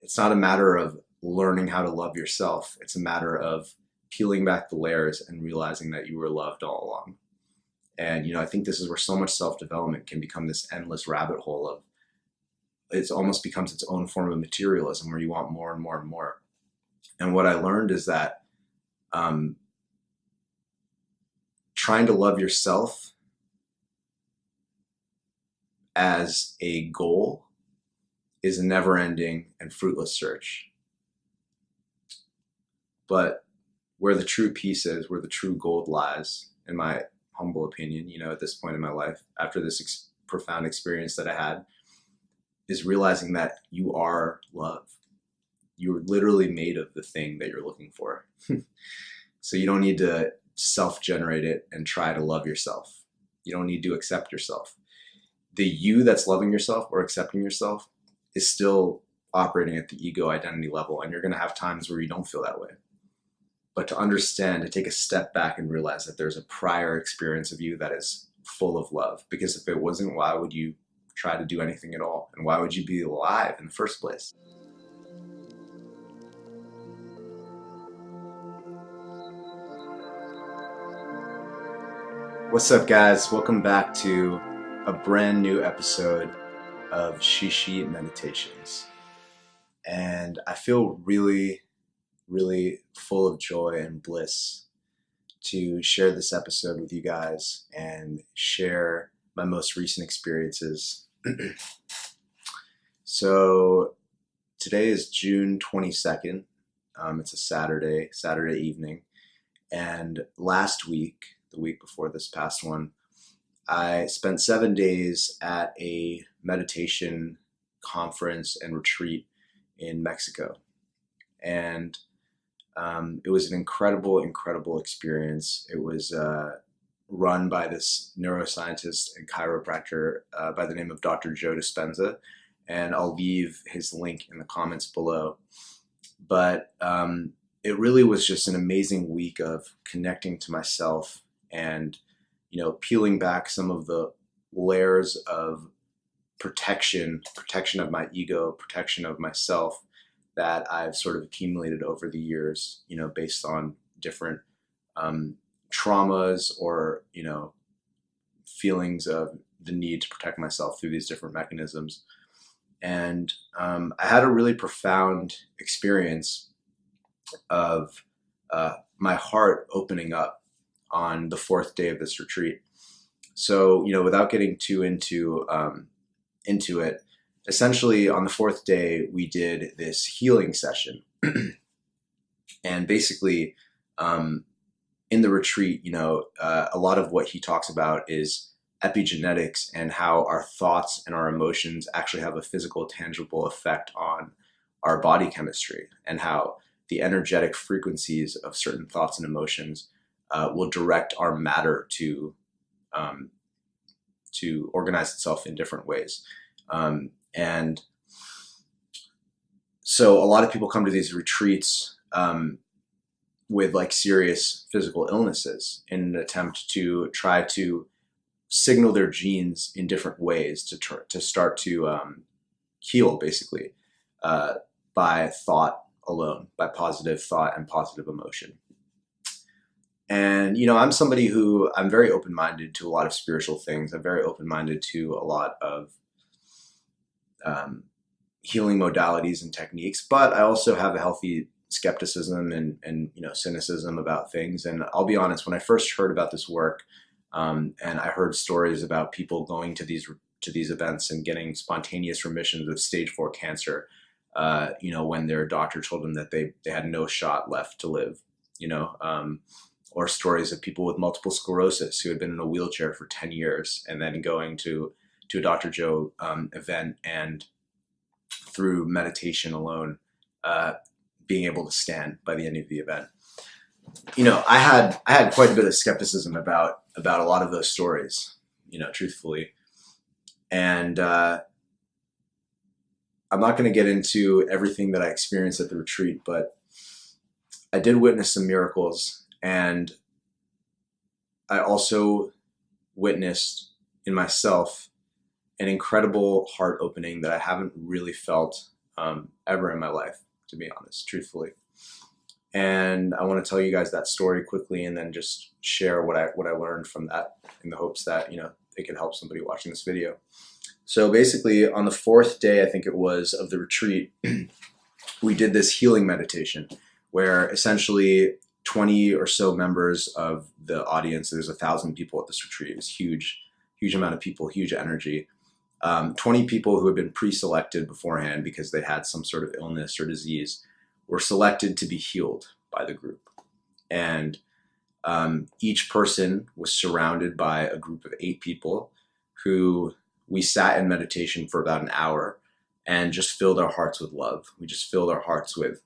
it's not a matter of learning how to love yourself. It's a matter of peeling back the layers and realizing that you were loved all along. And, I think this is where so much self-development can become this endless rabbit hole of, it almost becomes its own form of materialism where you want more and more and more. And what I learned is that trying to love yourself as a goal is a never-ending and fruitless search. But where the true peace is, where the true gold lies, in my humble opinion, at this point in my life, after this profound experience that I had, is realizing that you are love. You're literally made of the thing that you're looking for. So you don't need to self-generate it and try to love yourself. You don't need to accept yourself. The you that's loving yourself or accepting yourself is still operating at the ego identity level, and you're going to have times where you don't feel that way. But to understand, to take a step back and realize that there's a prior experience of you that is full of love. Because if it wasn't, why would you try to do anything at all? And why would you be alive in the first place? What's up, guys? Welcome back to a brand new episode of ShiShi Meditations. And I feel really full of joy and bliss to share this episode with you guys and share my most recent experiences. So today is June 22nd. It's a Saturday evening. And last week, the week before this past one, I spent 7 days at a meditation conference and retreat in Mexico. And it was an incredible experience. It was run by this neuroscientist and chiropractor by the name of Dr. Joe Dispenza, and I'll leave his link in the comments below. But it really was just an amazing week of connecting to myself and, peeling back some of the layers of protection of my ego, protection of myself that I've sort of accumulated over the years, based on different traumas or, feelings of the need to protect myself through these different mechanisms. And I had a really profound experience of my heart opening up on the fourth day of this retreat. So, without getting too into it, essentially on the fourth day, we did this healing session. And basically, in the retreat, a lot of what he talks about is epigenetics and how our thoughts and our emotions actually have a physical, tangible effect on our body chemistry, and how the energetic frequencies of certain thoughts and emotions will direct our matter to organize itself in different ways. And so a lot of people come to these retreats with serious physical illnesses in an attempt to try to signal their genes in different ways to start to heal, basically, by thought alone, by positive thought and positive emotion. And, I'm somebody who, I'm very open-minded to a lot of spiritual things. I'm very open-minded to a lot of healing modalities and techniques, but I also have a healthy skepticism and cynicism about things. And I'll be honest, when I first heard about this work, and I heard stories about people going to these events and getting spontaneous remissions of stage 4 cancer, when their doctor told them that they had no shot left to live, or stories of people with multiple sclerosis who had been in a wheelchair for 10 years and then going to a Dr. Joe event, and through meditation alone, being able to stand by the end of the event. I had quite a bit of skepticism about a lot of those stories, truthfully. And I'm not going to get into everything that I experienced at the retreat, but I did witness some miracles, and I also witnessed in myself an incredible heart opening that I haven't really felt ever in my life, to be honest, truthfully. And I want to tell you guys that story quickly, and then just share what I learned from that, in the hopes that it could help somebody watching this video. So basically, on the fourth day, I think it was, of the retreat, we did this healing meditation where essentially 20 or so members of the audience, there's 1,000 people at this retreat. It was huge amount of people, huge energy. 20 people who had been pre-selected beforehand because they had some sort of illness or disease were selected to be healed by the group. And each person was surrounded by a group of 8 people who we sat in meditation for about an hour and just filled our hearts with love. We just filled our hearts with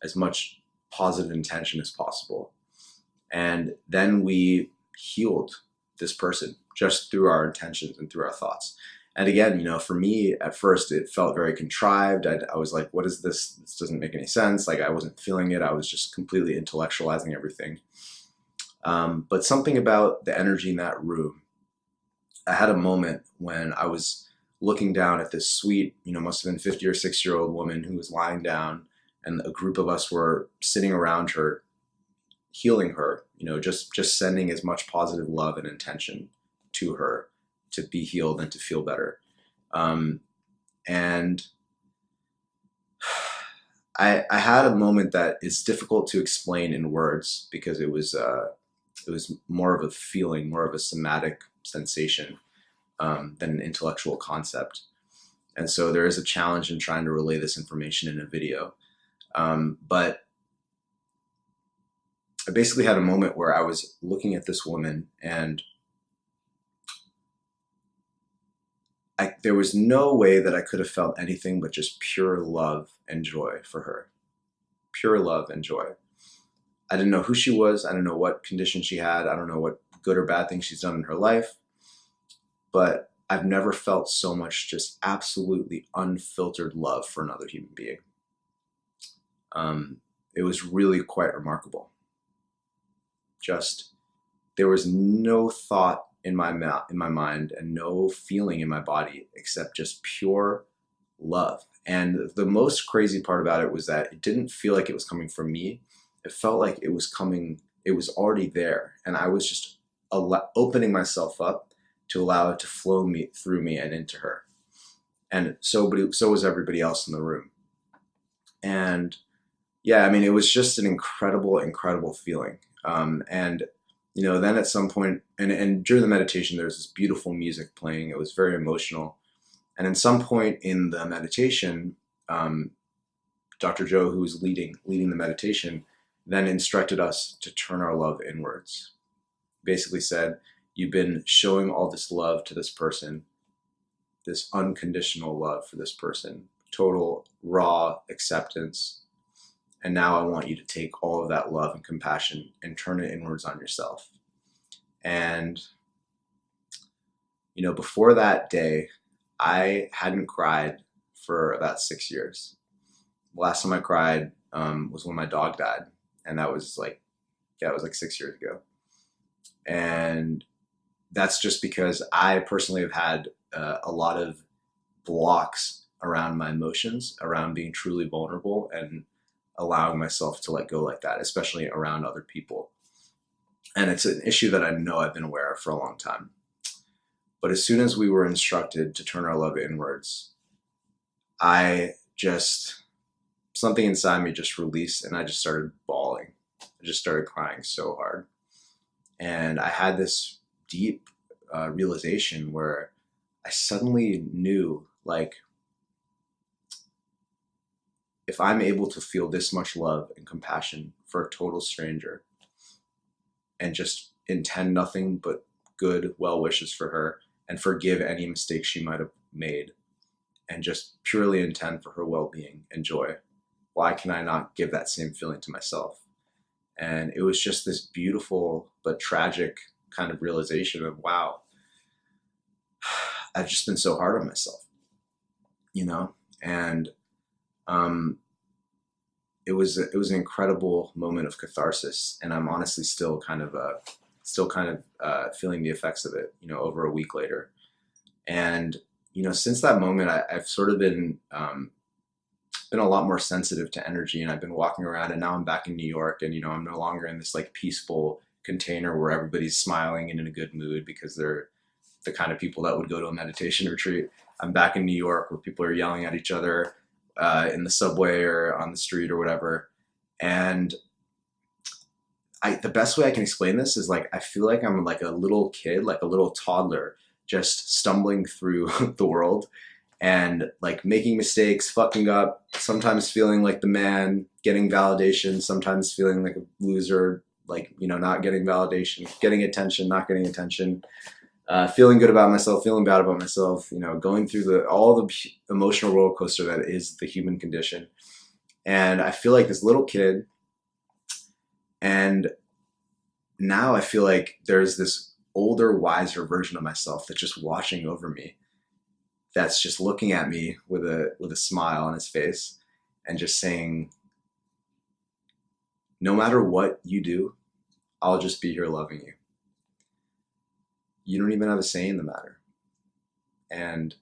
as much positive intention as possible. And then we healed this person just through our intentions and through our thoughts. And again, for me, at first, it felt very contrived. I was like, what is this? This doesn't make any sense. Like, I wasn't feeling it. I was just completely intellectualizing everything. But something about the energy in that room, I had a moment when I was looking down at this sweet, must have been 50 or 60-year-old woman who was lying down, and a group of us were sitting around her, healing her, just sending as much positive love and intention to her to be healed and to feel better. And I had a moment that is difficult to explain in words, because it was more of a feeling, more of a somatic sensation than an intellectual concept. And so there is a challenge in trying to relay this information in a video. But I basically had a moment where I was looking at this woman, and there was no way that I could have felt anything but just pure love and joy for her. Pure love and joy. I didn't know who she was. I don't know what condition she had. I don't know what good or bad things she's done in her life. But I've never felt so much just absolutely unfiltered love for another human being. It was really quite remarkable. Just, there was no thought in my mind and no feeling in my body except just pure love. And the most crazy part about it was that it didn't feel like it was coming from me. It felt like it was already there. And I was just opening myself up to allow it to flow through me and into her. And so was everybody else in the room. And yeah, it was just an incredible, incredible feeling. And then at some point, and during the meditation, there was this beautiful music playing. It was very emotional. And at some point in the meditation, Dr. Joe, who was leading the meditation, then instructed us to turn our love inwards. Basically said, you've been showing all this love to this person, this unconditional love for this person, total raw acceptance. And now I want you to take all of that love and compassion and turn it inwards on yourself. And, before that day, I hadn't cried for about 6 years. The last time I cried was when my dog died. And that was like 6 years ago. And that's just because I personally have had a lot of blocks around my emotions, around being truly vulnerable and allowing myself to let go like that, especially around other people. And it's an issue that I know I've been aware of for a long time. But as soon as we were instructed to turn our love inwards, something inside me just released, and I just started bawling. I just started crying so hard. And I had this deep realization where I suddenly knew, like, if I'm able to feel this much love and compassion for a total stranger and just intend nothing but good well wishes for her and forgive any mistakes she might have made and just purely intend for her well-being and joy, why can I not give that same feeling to myself? And it was just this beautiful but tragic kind of realization of, wow, I've just been so hard on myself, and it was an incredible moment of catharsis, and I'm honestly still kind of feeling the effects of it, over a week later. And since that moment, I've sort of been been a lot more sensitive to energy, and I've been walking around, and now I'm back in New York, and I'm no longer in this like peaceful container where everybody's smiling and in a good mood because they're the kind of people that would go to a meditation retreat. I'm back in New York where people are yelling at each other in the subway or on the street or whatever. And the best way I can explain this is like, I feel like I'm like a little kid, like a little toddler, just stumbling through the world and like making mistakes, fucking up, sometimes feeling like the man, getting validation, sometimes feeling like a loser, like, not getting validation, getting attention, not getting attention, feeling good about myself, feeling bad about myself, going through all the emotional roller coaster that is the human condition. And I feel like this little kid, and now I feel like there's this older, wiser version of myself that's just watching over me, that's just looking at me with a smile on his face and just saying, no matter what you do, I'll just be here loving you. You don't even have a say in the matter. And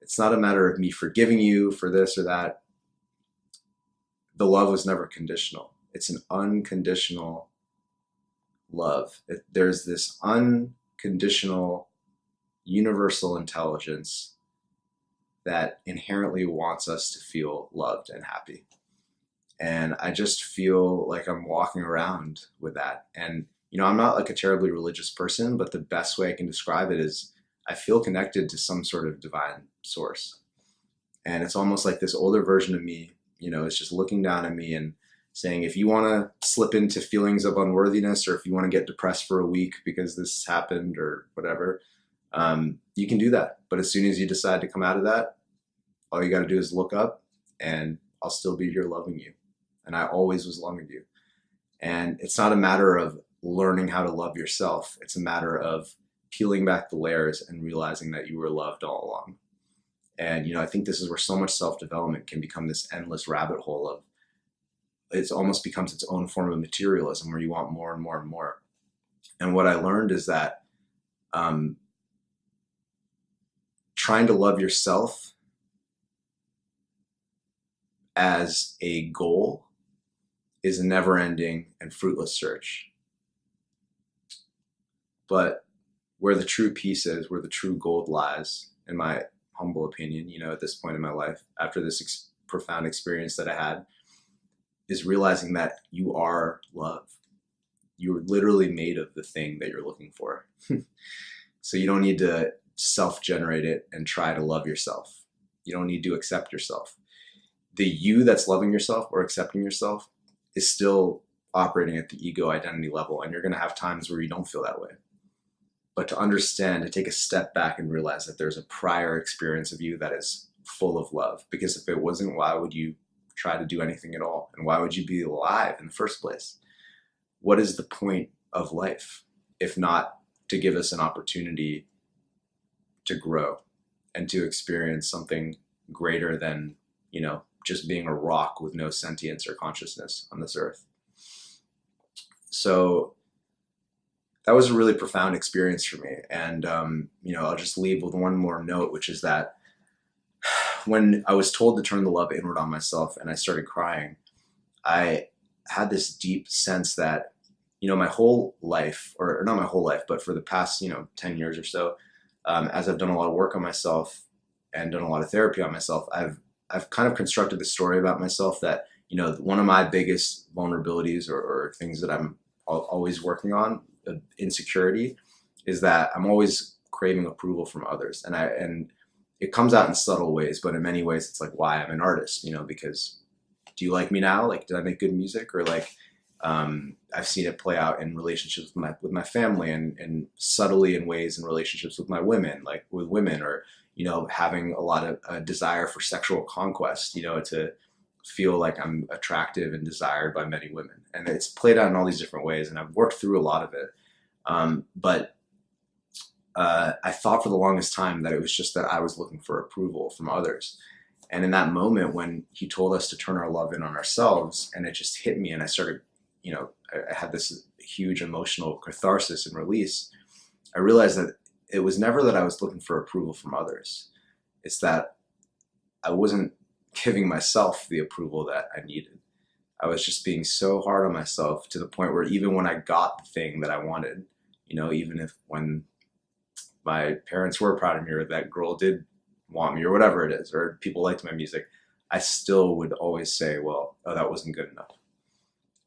it's not a matter of me forgiving you for this or that. The love was never conditional. It's an unconditional love. There's this unconditional universal intelligence that inherently wants us to feel loved and happy. And I just feel like I'm walking around with that. And, I'm not like a terribly religious person, but the best way I can describe it is I feel connected to some sort of divine source. And it's almost like this older version of me, is just looking down at me and saying, if you want to slip into feelings of unworthiness, or if you want to get depressed for a week because this happened or whatever, you can do that. But as soon as you decide to come out of that, all you got to do is look up, and I'll still be here loving you. And I always was loving you. And it's not a matter of learning how to love yourself. It's a matter of peeling back the layers and realizing that you were loved all along. And, I think this is where so much self-development can become this endless rabbit hole of, it almost becomes its own form of materialism where you want more and more and more. And what I learned is that trying to love yourself as a goal is a never-ending and fruitless search. But where the true peace is, where the true gold lies, in my humble opinion, at this point in my life, after this profound experience that I had, is realizing that you are love. You're literally made of the thing that you're looking for. So you don't need to self-generate it and try to love yourself. You don't need to accept yourself. The you that's loving yourself or accepting yourself is still operating at the ego identity level, and you're going to have times where you don't feel that way. But to understand, to take a step back and realize that there's a prior experience of you that is full of love. Because if it wasn't, why would you try to do anything at all? And why would you be alive in the first place? What is the point of life if not to give us an opportunity to grow and to experience something greater than, just being a rock with no sentience or consciousness on this earth? So that was a really profound experience for me. And, I'll just leave with one more note, which is that when I was told to turn the love inward on myself and I started crying, I had this deep sense that, my whole life, or not my whole life, but for the past, 10 years or so, as I've done a lot of work on myself and done a lot of therapy on myself, I've kind of constructed the story about myself that, one of my biggest vulnerabilities or things that I'm always working on, insecurity, is that I'm always craving approval from others. And it comes out in subtle ways, but in many ways it's like why I'm an artist, because do you like me now? Like, did I make good music? Or like, I've seen it play out in relationships with my family, and subtly in ways in relationships with women, or, having a lot of desire for sexual conquest, to feel like I'm attractive and desired by many women. And it's played out in all these different ways, and I've worked through a lot of it. But I thought for the longest time that it was just that I was looking for approval from others. And in that moment when he told us to turn our love in on ourselves, and it just hit me, and I started, I had this huge emotional catharsis and release, I realized that it was never that I was looking for approval from others. It's that I wasn't giving myself the approval that I needed. I was just being so hard on myself to the point where even when I got the thing that I wanted, even if when my parents were proud of me or that girl did want me or whatever it is, or people liked my music, I still would always say, well, oh, that wasn't good enough.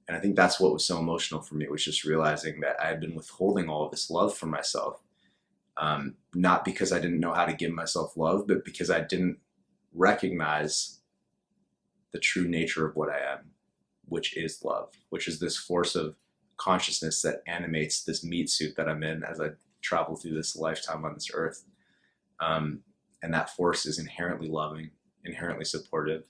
And I think that's what was so emotional for me, was just realizing that I had been withholding all of this love from myself. Not because I didn't know how to give myself love, but because I didn't recognize the true nature of what I am, which is love, which is this force of consciousness that animates this meat suit that I'm in as I travel through this lifetime on this earth. And that force is inherently loving, inherently supportive,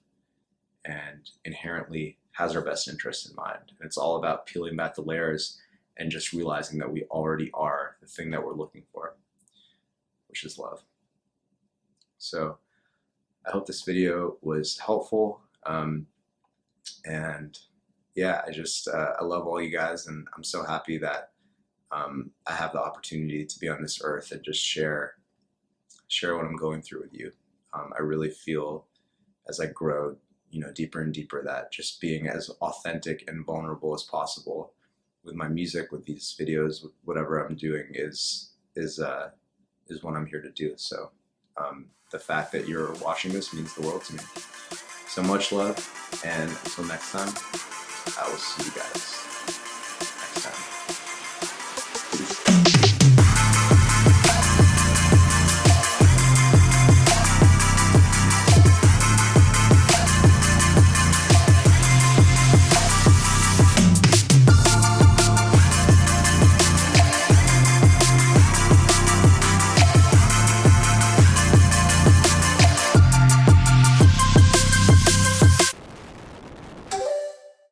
and inherently has our best interest in mind. And it's all about peeling back the layers and just realizing that we already are the thing that we're looking for, which is love. So I hope this video was helpful. And yeah, I love all you guys, and I'm so happy that I have the opportunity to be on this earth and just share what I'm going through with you. I really feel as I grow, deeper and deeper, that just being as authentic and vulnerable as possible with my music, with these videos, with whatever I'm doing is what I'm here to do. So the fact that you're watching this means the world to me. So much love, and until next time, I will see you guys.